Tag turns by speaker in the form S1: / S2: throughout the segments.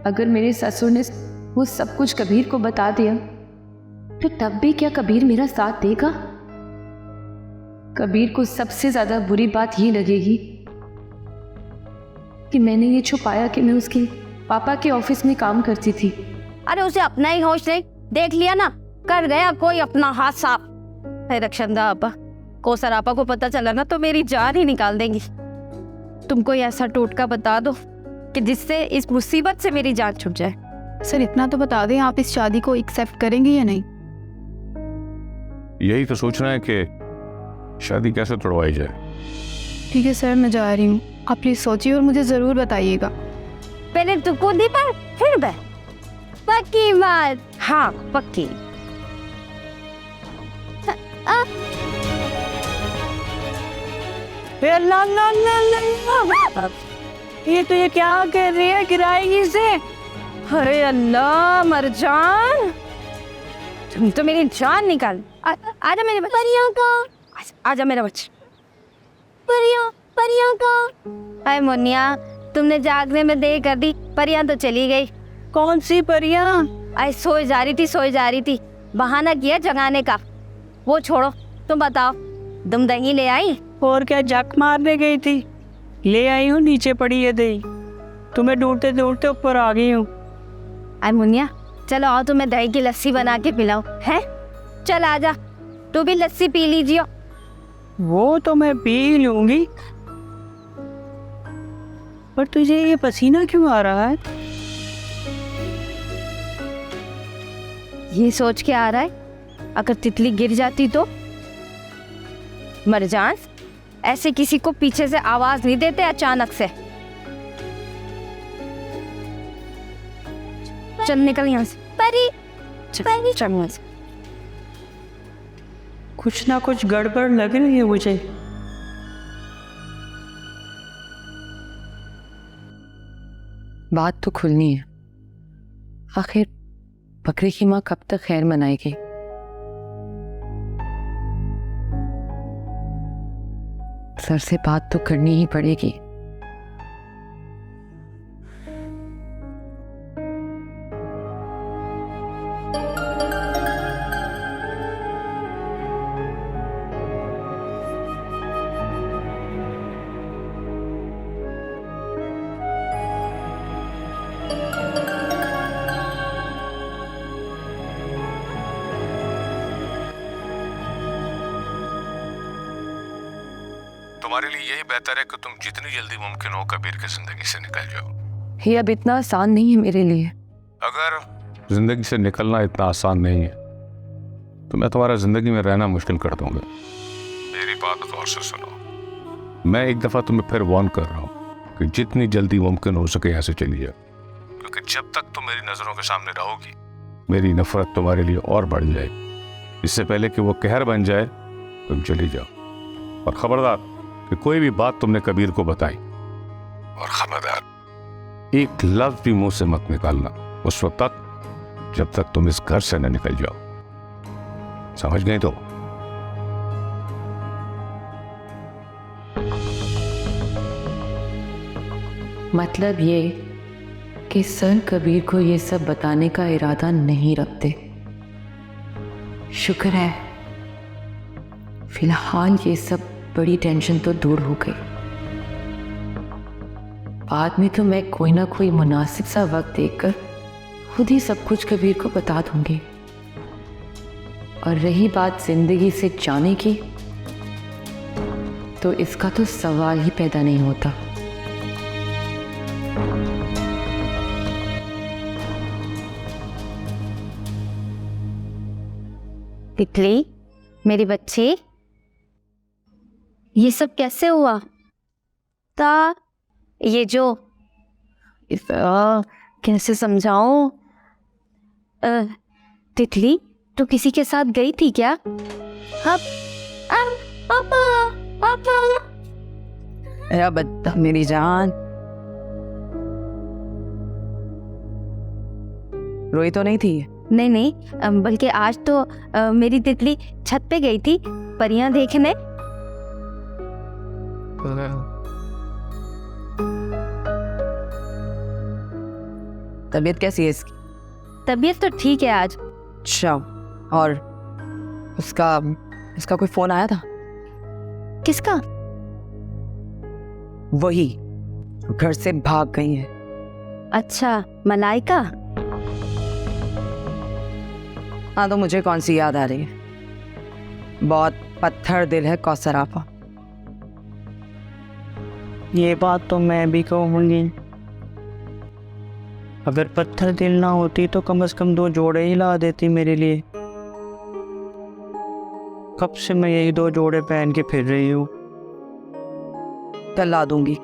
S1: अगर मेरे ससुर ने वो सब कुछ कबीर को बता दिया तो तब भी क्या कबीर मेरा साथ देगा? कबीर को सबसे ज्यादा बुरी बात ये लगेगी कि मैंने ये छुपाया कि मैं उसके पापा के ऑफिस में काम करती थी।
S2: अरे उसे अपना ही होश नहीं, देख लिया ना, कर गया कोई अपना हाथ साफ। रक्षंदा आपा, कोसर आपा को पता चला ना तो मेरी जान ही निकाल देंगी। तुम कोई ऐसा टोटका बता दो कि जिससे इस मुसीबत से मेरी जान छूट जाए।
S3: सर इतना तो बता दें, आप इस शादी को एक्सेप्ट करेंगे या नहीं?
S4: यही तो सोचना है कि शादी कैसे तोड़वाई जाए।
S3: ठीक है सर, मैं जा रही हूँ। आप प्लीज सोचिए और मुझे जरूर बताइएगा।
S2: पहले तू कूदी पर फिर मैं। पक्की बात? हाँ पक्की।
S5: ला ला ला ला। ये क्या कर रही है, गिराएगी इसे।
S2: अरे अल्लाह मरजान, तुम तो मेरी जान निकाल। आजा मेरे बच्चे। परियां का आजा मेरा बच्चा। परियां का। अरे मुन्निया, तुमने जागने में देर कर दी, परियां तो चली गई।
S5: कौन सी परियां?
S2: अरे सोई जा रही थी, बहाना किया जगाने का। वो छोड़ो, तुम बताओ, तुम दही ले आई?
S5: और क्या, जक मारने गई थी, ले आई हूँ, नीचे पड़ी है दही। तुम्हें ढूंढते ढूंढते ऊपर आ गई हूँ।
S2: अरे मुन्निया चलो आओ, तुम्हें दही की लस्सी बना के पिलाओ है। चल आजा, तू भी लस्सी पी लीजिए।
S5: वो तो मैं पी लूंगी, पर तुझे ये पसीना क्यों आ रहा है?
S2: ये सोच के आ रहा है अगर तितली गिर जाती तो? मरजान, ऐसे किसी को पीछे से आवाज नहीं देते अचानक से। चल निकल यहाँ से। चल यहाँ से।
S5: कुछ ना कुछ गड़बड़ लग रही है मुझे।
S1: बात तो खुलनी है। आखिर बकरी की माँ कब तक खैर मनाएगी? सर से बात तो करनी ही पड़ेगी।
S4: तुम्हारे लिए यही बेहतर है कि तुम जितनी जल्दी मुमकिन हो कबीर की जिंदगी से निकल जाओ।
S1: ये अब इतना आसान नहीं है मेरे लिए।
S4: अगर जिंदगी से निकलना इतना आसान नहीं है तो मैं तुम्हारा जिंदगी में रहना मुश्किल कर दूंगा। मेरी बात गौर से सुनो। मैं एक दफा तुम्हें फिर वार्न कर रहा हूँ कि जितनी जल्दी मुमकिन हो सके यहाँ से चली जाओ, क्योंकि जब तक तुम मेरी नजरों के सामने रहोगी मेरी नफरत तुम्हारे लिए और बढ़ जाएगी। इससे पहले कि वो कहर बन जाए तुम चली जाओ। और खबरदार कि कोई भी बात तुमने कबीर को बताई, और खबरदार एक लफ्ज भी मुंह से मत निकालना उस वक्त तक जब तक तुम इस घर से न निकल जाओ। समझ गए तो?
S1: मतलब ये कि सर कबीर को ये सब बताने का इरादा नहीं रखते। शुक्र है फिलहाल ये सब बड़ी टेंशन तो दूर हो गई। बाद में तो मैं कोई ना कोई मुनासिब सा वक्त देखकर खुद ही सब कुछ कबीर को बता दूंगी। और रही बात जिंदगी से जाने की, तो इसका तो सवाल ही पैदा नहीं होता।
S2: तितली, मेरी बच्ची, ये सब कैसे हुआ? ये जो कैसे समझाऊं? तितली, तू किसी के साथ गई थी क्या?
S5: अरे बद्दा मेरी जान, रोई तो नहीं थी?
S2: नहीं, बल्कि आज तो मेरी तितली छत पे गई थी परियां देखने।
S1: तबीयत कैसी है इसकी?
S2: तबीयत तो ठीक है आज।
S1: अच्छा, और इसका कोई फोन आया था?
S2: किसका?
S1: वही जो घर से भाग गई है।
S2: अच्छा, मलाइका।
S1: हाँ, तो मुझे कौन सी याद आ रही है। बहुत पत्थर दिल है कौसर आपा।
S5: ये बात तो मैं भी कहूँगी। अगर पत्थर दिल ना होती तो कम से कम 2 जोड़े ही ला देती मेरे लिए। कब से मैं यही 2 जोड़े पहन के फिर रही हूँ।
S1: कल ला दूंगी,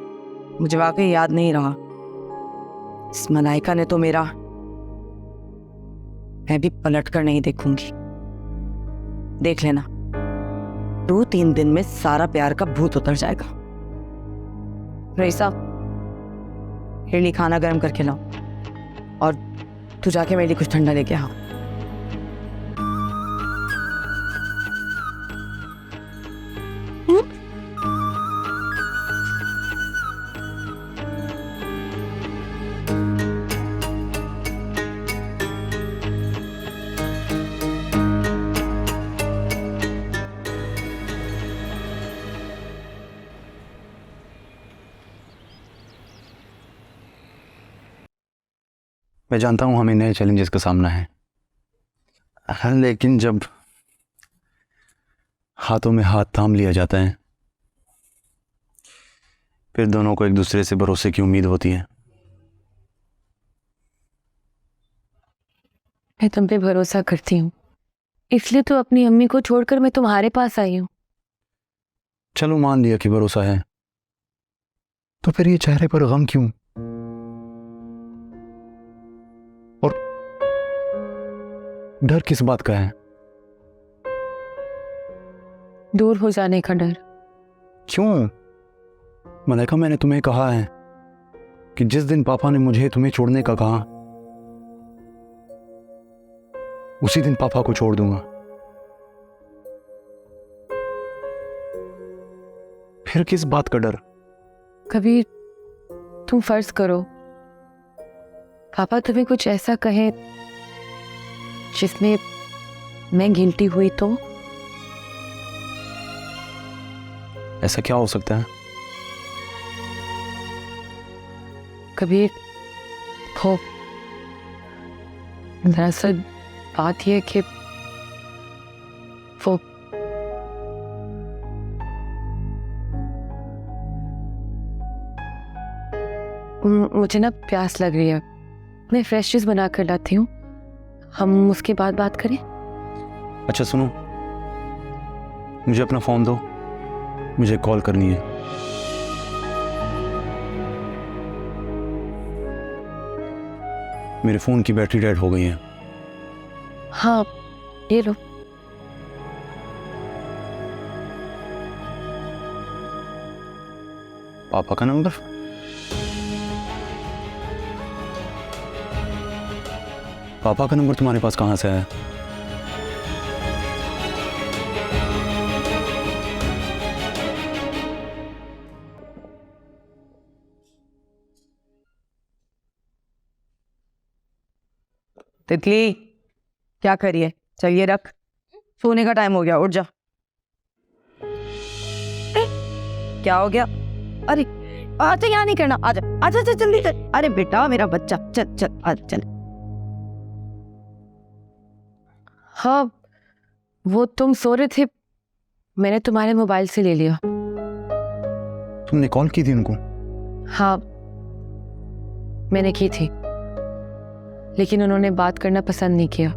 S1: मुझे वाकई याद नहीं रहा। इस मलाइका ने तो मेरा, मैं भी पलट कर नहीं देखूंगी। देख लेना, 2-3 दिन में सारा प्यार का भूत उतर जाएगा। रईसा, मेरे लिए खाना गर्म करके लाओ, और तू जाके मेरे लिए कुछ ठंडा लेके आ।
S6: मैं जानता हूँ हमें नए चैलेंजेस का सामना है, हाँ, लेकिन जब हाथों में हाथ थाम लिया जाता है फिर दोनों को एक दूसरे से भरोसे की उम्मीद होती है।
S1: मैं तुम पे भरोसा करती हूँ, इसलिए तो अपनी अम्मी को छोड़कर मैं तुम्हारे पास आई हूँ।
S6: चलो मान लिया कि भरोसा है, तो फिर ये चेहरे पर गम क्यों? और डर किस बात का है?
S1: दूर हो जाने का डर।
S6: क्यों मलाइका, मैंने तुम्हें कहा है कि जिस दिन पापा ने मुझे तुम्हें छोड़ने का कहा उसी दिन पापा को छोड़ दूंगा। फिर किस बात का डर?
S1: कभी तुम फर्ज करो पापा तुम्हें कुछ ऐसा कहे जिसमें मैं गिल्टी हुई तो?
S6: ऐसा क्या हो सकता है?
S1: कभी हो, दरअसल बात यह कि वो मुझे ना प्यास लग रही है, मैं फ्रेश जूस बना कर लाती हूँ, हम उसके बाद बात करें।
S6: अच्छा सुनो, मुझे अपना फोन दो, मुझे कॉल करनी है। मेरे फोन की बैटरी डेड हो गई है।
S1: हाँ, ये लो।
S6: पापा का नंबर? पापा का नंबर तुम्हारे पास कहाँ से आया?
S1: तितली, क्या करिए? चलिए रख, सोने का टाइम हो गया, उठ जा। क्या हो गया?
S2: अरे आजा, यहाँ नहीं करना, आजा आजा आजा जल्दी चल। अरे बेटा मेरा बच्चा, चल चल आजा चल।
S1: हाँ, वो तुम सो रहे थे, मैंने तुम्हारे मोबाइल से ले लिया।
S6: तुमने कॉल की थी उनको?
S1: हाँ, मैंने की थी, लेकिन उन्होंने बात करना पसंद नहीं किया।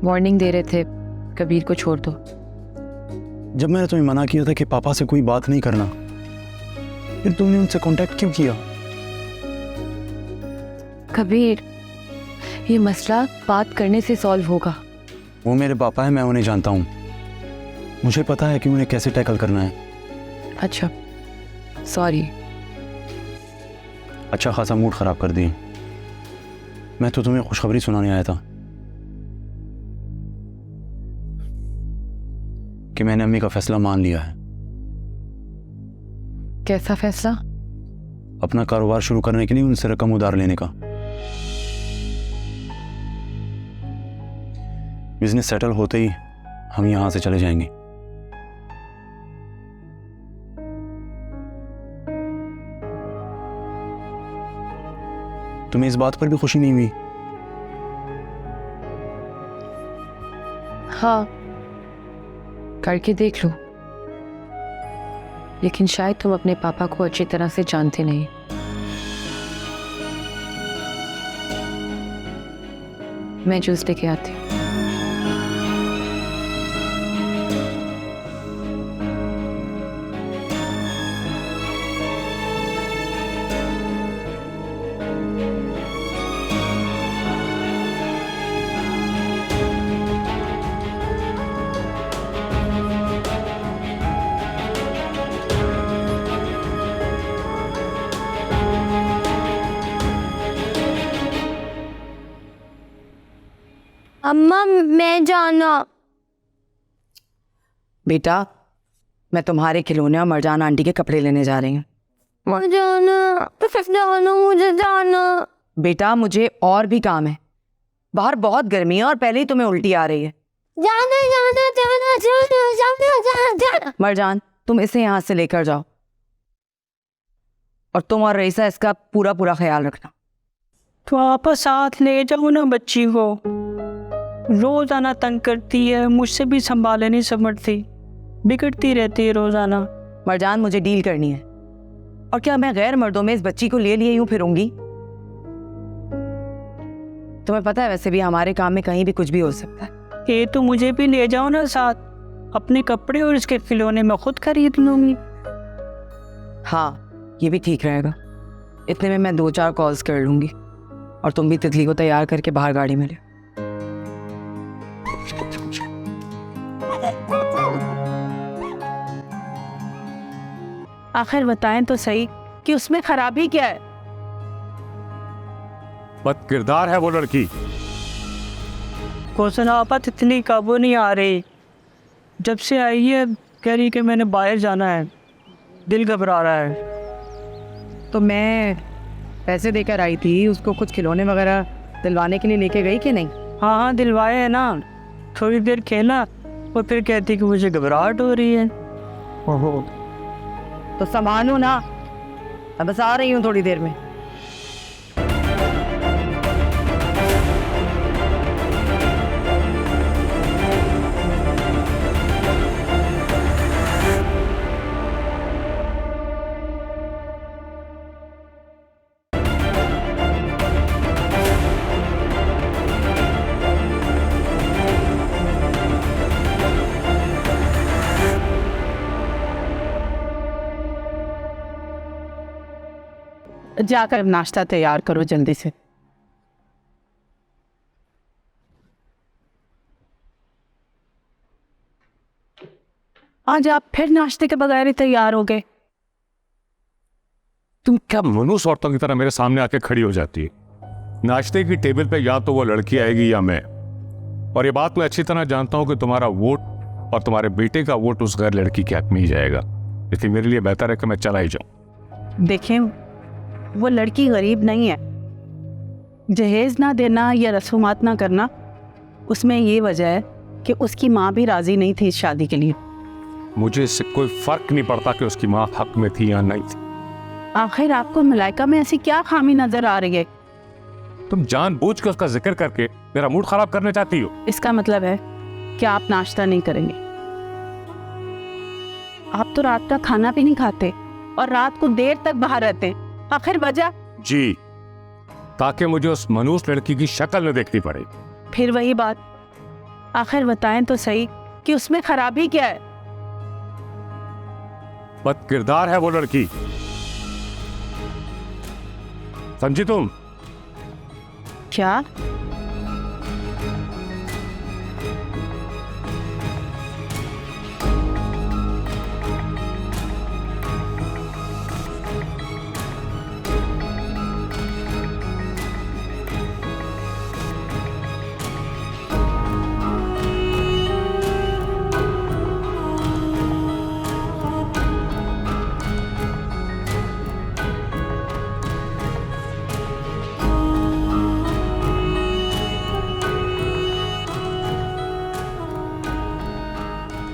S1: वार्निंग दे रहे थे कबीर को छोड़ दो।
S6: जब मैंने तुम्हें मना किया था कि पापा से कोई बात नहीं करना, फिर तुमने उनसे कांटेक्ट क्यों किया?
S1: कबीर, ये मसला बात करने से सॉल्व होगा।
S6: वो मेरे पापा है, मैं उन्हें जानता हूँ, मुझे पता है कि उन्हें कैसे टैकल करना है।
S1: अच्छा, सॉरी।
S6: अच्छा खासा मूड खराब कर दी। मैं तो तुम्हें खुशखबरी सुनाने आया था कि मैंने अम्मी का फैसला मान लिया है।
S1: कैसा फैसला?
S6: अपना कारोबार शुरू करने के लिए उनसे रकम उधार लेने का। बिजनेस सेटल होते ही हम यहां से चले जाएंगे। तुम्हें इस बात पर भी खुशी नहीं हुई?
S3: हाँ, करके देख लो, लेकिन शायद तुम अपने पापा को अच्छी तरह से जानते नहीं। मैं जूस लेके आती हूँ।
S2: अम्मा मैं जाना।
S1: बेटा, मैं तुम्हारे खिलौने और मरजान आंटी के कपड़े लेने जा रही हूँ।
S2: मुझे जाना, मुझे जाना।
S1: बेटा, मुझे और भी काम है। बाहर बहुत गर्मी है और पहले ही तुम्हें उल्टी आ रही है।
S2: जाना जाना जाना जाना जाना जाना जाना।
S1: मरजान, तुम इसे यहाँ से लेकर जाओ और तुम और रईसा इसका पूरा पूरा ख्याल रखना।
S5: तो आप साथ ले जाओ ना बच्ची को, रोजाना तंग करती है, मुझसे भी संभाले नहीं समझती, बिगड़ती रहती है रोजाना।
S1: मरजान, मुझे डील करनी है, और क्या मैं गैर मर्दों में इस बच्ची को ले लिए यूं फिरूंगी? तुम्हें पता है वैसे भी हमारे काम में कहीं भी कुछ भी हो सकता है।
S5: ये तो मुझे भी ले जाओ ना साथ, अपने कपड़े और इसके खिलौने मैं खुद खरीद लूंगी।
S1: हाँ, ये भी ठीक रहेगा। इतने में मैं 2-4 कॉल्स कर लूंगी और तुम भी तितली को तैयार करके बाहर गाड़ी में ले।
S7: आखिर बताएं तो सही कि उसमें खराबी क्या है?
S4: बद किरदार है वो लड़की।
S5: कौशल आपा तितली काबू नहीं आ रही, जब से आई है कह रही कि मैंने बाहर जाना है, दिल घबरा रहा है।
S1: तो मैं पैसे देकर आई थी, उसको कुछ खिलौने वगैरह दिलवाने के लिए लेके गई कि नहीं?
S5: हाँ हाँ दिलवाए है ना, थोड़ी देर खेला और फिर कहती कि मुझे घबराहट हो रही है।
S1: ओहो, तो संभालो ना, मैं बस आ रही हूँ थोड़ी देर में।
S7: जाकर नाश्ता तैयार करो जल्दी से। आज आप फिर नाश्ते के बगैर ही तैयार हो गए।
S4: तुम क्या मनुष्य औरतों की तरह मेरे सामने आके खड़ी हो जाती है? नाश्ते की टेबल पे या तो वो लड़की आएगी या मैं, और ये बात मैं अच्छी तरह जानता हूं कि तुम्हारा वोट और तुम्हारे बेटे का वोट उस गैर लड़की के हक में ही जाएगा, इसलिए मेरे लिए बेहतर है कि मैं चला ही जाऊं।
S7: देखें, वो लड़की गरीब नहीं है। जहेज ना देना या रसूमात ना करना, उसमें ये वजह है कि उसकी माँ भी राजी नहीं थी इस शादी के लिए।
S4: मुझे इससे कोई फर्क नहीं पड़ता कि उसकी माँ हक में थी या नहीं थी।
S7: आखिर आपको मलाइका में ऐसी क्या खामी नजर आ रही है?
S4: तुम जानबूझ के उसका जिक्र करके मेरा मूड खराब करना चाहती हो।
S7: इसका मतलब है कि आप नाश्ता नहीं करेंगे। आप तो रात का खाना भी नहीं खाते और रात को देर तक बाहर रहते हैं। आखिर वजह?
S4: जी, ताकि मुझे उस मनुष्य लड़की की शक्ल न देखनी पड़े।
S7: फिर वही बात, आखिर बताएं तो सही कि उसमें खराबी क्या है?
S4: बद किरदार है वो लड़की, समझी तुम?
S7: क्या?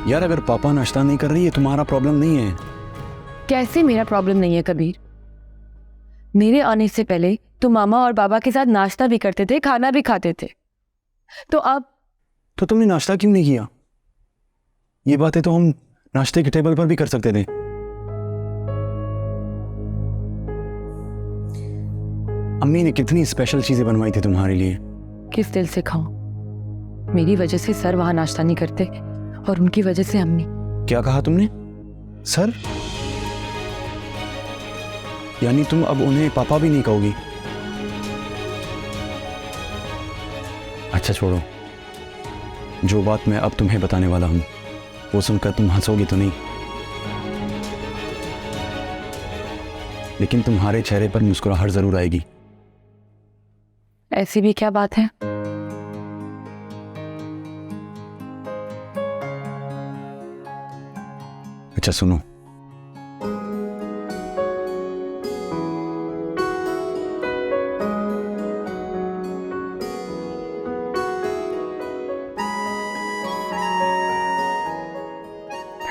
S6: यार अगर पापा नाश्ता नहीं कर रही है तुम्हारा प्रॉब्लम नहीं है।
S8: कैसे मेरा प्रॉब्लम नहीं है कबीर? मेरे आने से पहले तो मामा और बाबा के साथ नाश्ता भी करते थे, खाना भी खाते थे। तो अब
S6: तो तुमने नाश्ता क्यों नहीं किया? ये बातें तो हम नाश्ते के टेबल पर भी कर सकते थे। अम्मी ने कितनी स्पेशल चीजें बनवाई थी तुम्हारे लिए।
S8: किस दिल से खाऊं? मेरी वजह से सर वहां नाश्ता नहीं करते और उनकी वजह से अम्मी।
S6: क्या कहा तुमने? सर? यानी तुम अब उन्हें पापा भी नहीं कहोगी? अच्छा छोड़ो, जो बात मैं अब तुम्हें बताने वाला हूं वो सुनकर तुम हंसोगी तो नहीं, लेकिन तुम्हारे चेहरे पर मुस्कुराहट जरूर आएगी।
S8: ऐसी भी क्या बात है?
S6: अच्छा सुनो,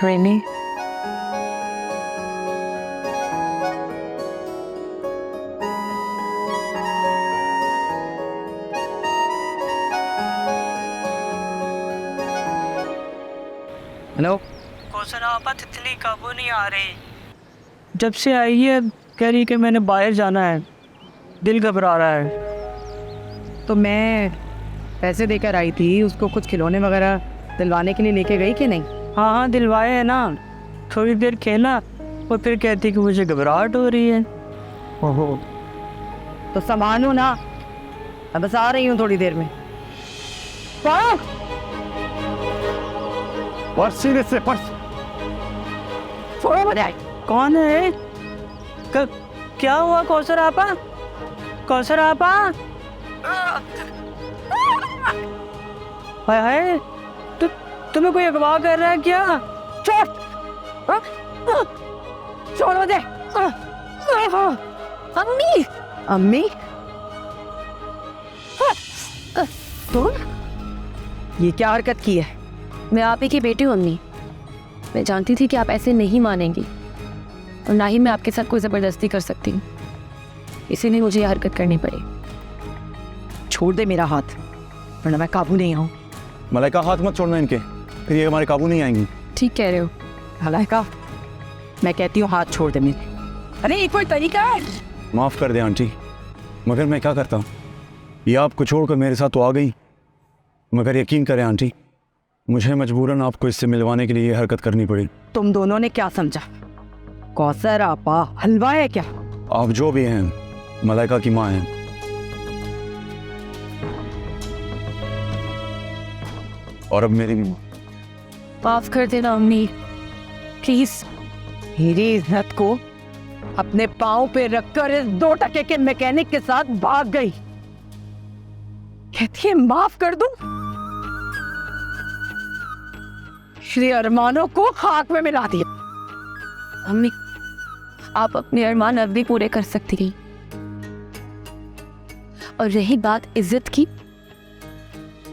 S8: रेनी,
S1: हेलो।
S5: कौसर आपा तितली काबू नहीं आ रही। जब से आई है कह रही कि मैंने बाहर जाना है, दिल घबरा रहा है।
S1: तो मैं पैसे देकर आई थी, उसको कुछ खिलौने वगैरह दिलवाने के लिए लेके गई कि नहीं?
S5: हाँ हाँ दिलवाए है ना, थोड़ी देर खेला और फिर कहती कि मुझे घबराहट हो रही है।
S1: ओहो, तो संभालो ना, मैं बस आ रही हूँ थोड़ी देर में। छोड़ो मुझे।
S5: कौन है? क्या हुआ कौसर आपा? कौसर आपा? हाय हाय, तुम्हें कोई अगवा कर रहा है क्या?
S1: छोड़ मुझे। अम्मी, अम्मी, तुम ये क्या हरकत की है?
S8: मैं आप ही की बेटी हूँ अम्मी। मैं जानती थी कि आप ऐसे नहीं मानेंगी और ना ही मैं आपके साथ कोई ज़बरदस्ती कर सकती हूँ, इसीलिए मुझे ये हरकत करनी पड़ी।
S1: छोड़ दे मेरा हाथ, वरना मैं काबू नहीं आऊँ।
S6: मलाइका हाथ मत छोड़ना इनके, फिर ये हमारे काबू नहीं आएंगी।
S8: ठीक कह रहे हो।
S1: मलाइका, मैं कहती हूँ हाथ छोड़ दे मेरे। अरे ये कोई तरीका है?
S6: माफ कर दे आंटी, मगर मैं क्या करता? ये आपको छोड़कर मेरे साथ तो आ गई, मगर यकीन करें आंटी, मुझे मजबूरन आपको इससे मिलवाने के लिए ये हरकत करनी पड़ी।
S1: तुम दोनों ने क्या समझा? कौसर आपा हलवा है क्या?
S6: आप जो भी हैं, मलाइका की माँ हैं। और अब मेरी भी।
S8: माफ कर देना अम्मी, प्लीज।
S1: मेरी इज्जत को अपने पाँव पे रखकर इस 2 टके के मैकेनिक के साथ भाग गई। कहती है माफ कर दूं? श्री अरमानों को खाक में मिला दिया।
S8: अम्मी, आप अपने अरमान अब भी पूरे कर सकती हैं। और रही बात इज्जत की,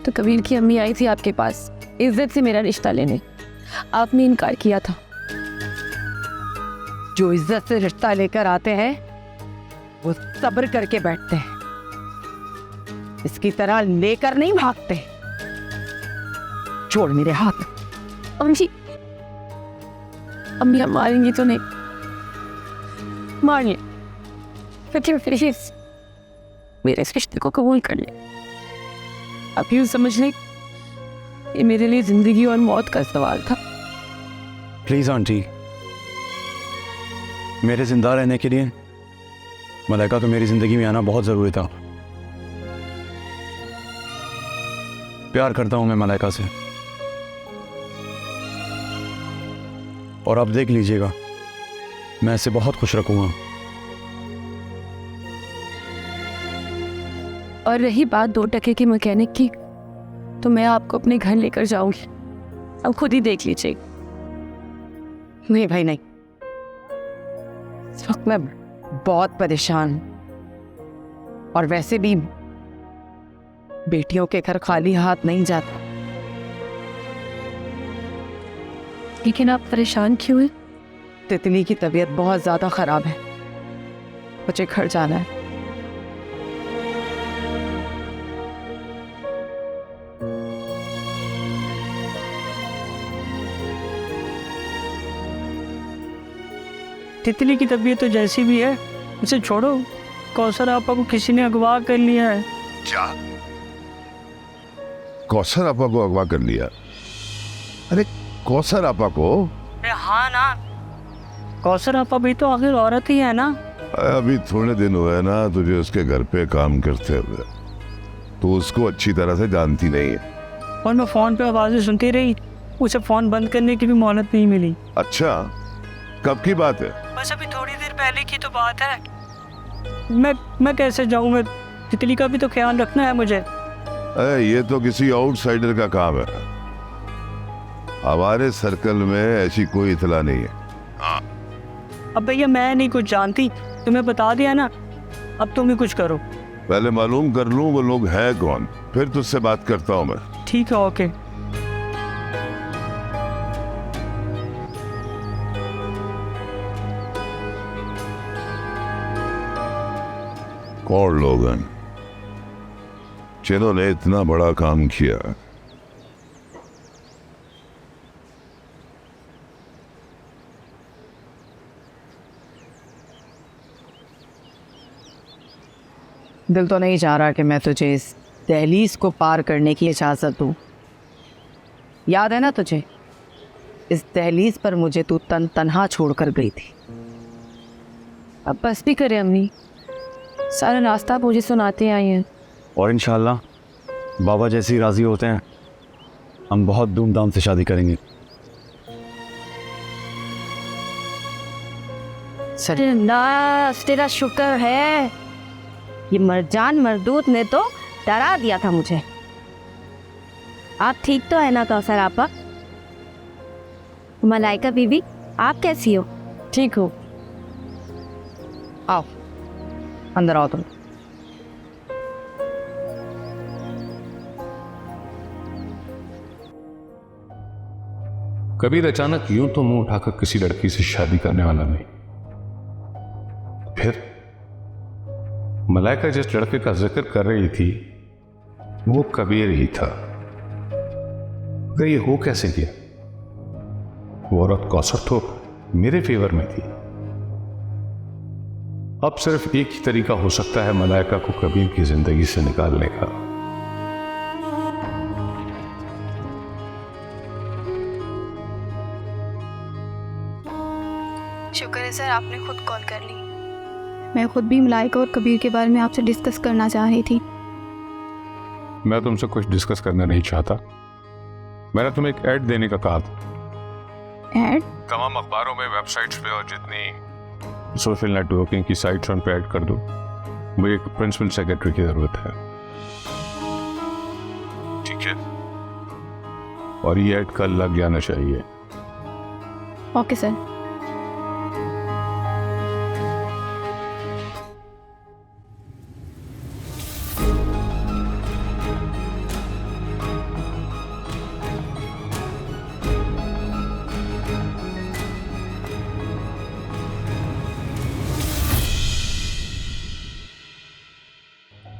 S8: तो कबीर की अम्मी आई थी आपके पास इज्जत से मेरा रिश्ता लेने, आपने इनकार किया था।
S1: जो इज्जत से रिश्ता लेकर आते हैं वो सब्र करके बैठते हैं, इसकी तरह लेकर नहीं भागते। छोड़ मेरे हाथ।
S8: अम्मी, अम्मी आप मारेंगी तो नहीं? मारिए, फिर प्लीज मेरे इस रिश्ते को कबूल कर ले। आप यूं समझ लें, ये मेरे लिए जिंदगी और मौत का सवाल था।
S6: प्लीज आंटी, मेरे जिंदा रहने के लिए मलाइका को मेरी जिंदगी में आना बहुत जरूरी था। प्यार करता हूं मैं मलाइका से, और आप देख लीजिएगा मैं इसे बहुत खुश रखूंगा।
S8: और रही बात 2 टके के मैकेनिक की, तो मैं आपको अपने घर लेकर जाऊंगी, अब खुद ही देख लीजिए।
S1: नहीं भाई नहीं, इस वक्त मैं बहुत परेशान हूं, और वैसे भी बेटियों के घर खाली हाथ नहीं जाता।
S8: लेकिन आप परेशान क्यों हैं?
S1: तितली की तबीयत बहुत ज्यादा खराब है, मुझे घर जाना है।
S5: तितली की तबीयत तो जैसी भी है उसे छोड़ो। कौसर आपा को किसी ने अगवा कर लिया है।
S9: क्या? कौसर आपा को अगवा कर लिया? अरे कौसर आपा को?
S5: अरे हाँ ना, कौसर आपा भी तो आखिर औरत ही है ना।
S9: अभी थोड़े दिन हुए ना तुझे उसके घर पे काम करते हुए, तो उसको अच्छी तरह से जानती नहीं है।
S5: और मैं फ़ोन पे आवाज़ें सुनती रही, उसे फ़ोन बंद करने की भी मोहलत नहीं मिली।
S9: अच्छा, कब की बात है?
S5: बस अभी थोड़ी देर पहले की तो बात है। मैं कैसे जाऊँ? मैं तितली का भी तो ख्याल रखना है मुझे।
S9: ये तो किसी आउटसाइडर का काम है, हमारे सर्कल में ऐसी कोई इतला नहीं है।
S5: अब भैया मैं नहीं कुछ जानती, तुम्हें बता दिया ना, अब तुम ही कुछ करो।
S9: पहले मालूम कर लूं वो लोग हैं कौन, फिर तुझसे बात करता हूं मैं।
S5: ठीक है, ओके।
S9: कौन लोग हैं जिन्होंने इतना बड़ा काम किया?
S1: दिल तो नहीं चाह रहा कि मैं तुझे इस दहलीज को पार करने की इजाज़त दूँ। याद है ना तुझे, इस दहलीज पर मुझे तू तन्हा छोड़कर गई थी।
S8: अब बस भी करें अम्मी, सारा रास्ता आप मुझे सुनाते आई हैं।
S6: और इंशाल्लाह बाबा जैसे ही राज़ी होते हैं हम बहुत धूमधाम से शादी करेंगे।
S2: नास तेरा शुक्र है, ये मरजान मरदूत ने तो डरा दिया था मुझे। आप ठीक तो है ना कौसर आपा? मलाइका बीबी आप कैसी हो?
S8: ठीक हो?
S1: आओ अंदर आओ तुम।
S4: कबीर अचानक यूं तो मुंह उठाकर किसी लड़की से शादी करने वाला नहीं। फिर मलाइका जिस लड़के का जिक्र कर रही थी वो कबीर ही था। अगर ये हो कैसे गया? वो औरत कौसर तो मेरे फेवर में थी। अब सिर्फ एक ही तरीका हो सकता है मलाइका को कबीर की जिंदगी से निकालने का।
S3: शुक्र है सर आपने खुद कॉल कर ली। मैं खुद भी मलाइका और कबीर के बारे में आपसे डिस्कस करना चाह रही थी।
S4: मैं तुमसे कुछ डिस्कस करना नहीं चाहता। मैंने तुम्हें एक ऐड देने का कहा था।
S3: ऐड?
S4: तमाम अखबारों में, वेबसाइट्स पे और जितनी सोशल नेटवर्किंग की साइट्स उन पे ऐड कर दो। मुझे एक प्रिंसिपल सेक्रेटरी की जरूरत है, ठीक है? और ये ऐड कल लग जाना चाहिए।
S3: Okay sir.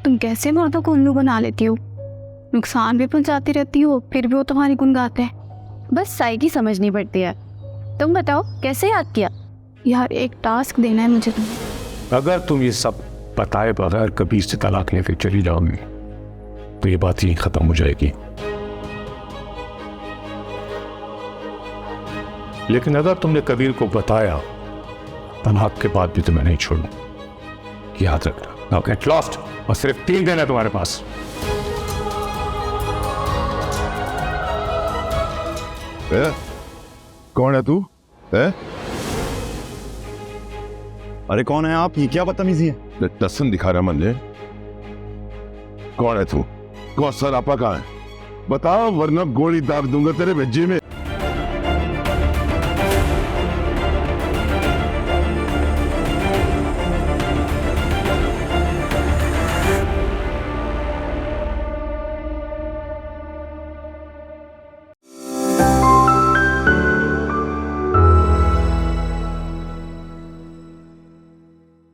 S3: तुम कैसे मर्दों को उल्लू बना लेती हो? नुकसान भी पहुंचाती रहती हो, फिर भी वो तुम्हारी गुण गाते हैं।
S2: बस साइकी समझनी पड़ती है। तुम बताओ कैसे याद किया?
S3: यार एक टास्क देना है मुझे तुम्हें।
S4: अगर तुम ये सब बताए बगैर कबीर से तलाक लेकर चली जाओगी तो ये बात यहीं खत्म हो जाएगी। लेकिन अगर तुमने कबीर को बताया, तलाक के बाद भी तुम्हें नहीं छोड़ूं, याद रखना। Now get lost. और सिर्फ 3 दिन है तुम्हारे पास।
S9: कौन है तू?
S6: अरे कौन है आप? ये क्या बदतमीजी है?
S9: टसन दिखा रहा मुझे। कौन है तू? कौसर आपा कहाँ है? बताओ वरना गोली दाग दूंगा तेरे भेजे में।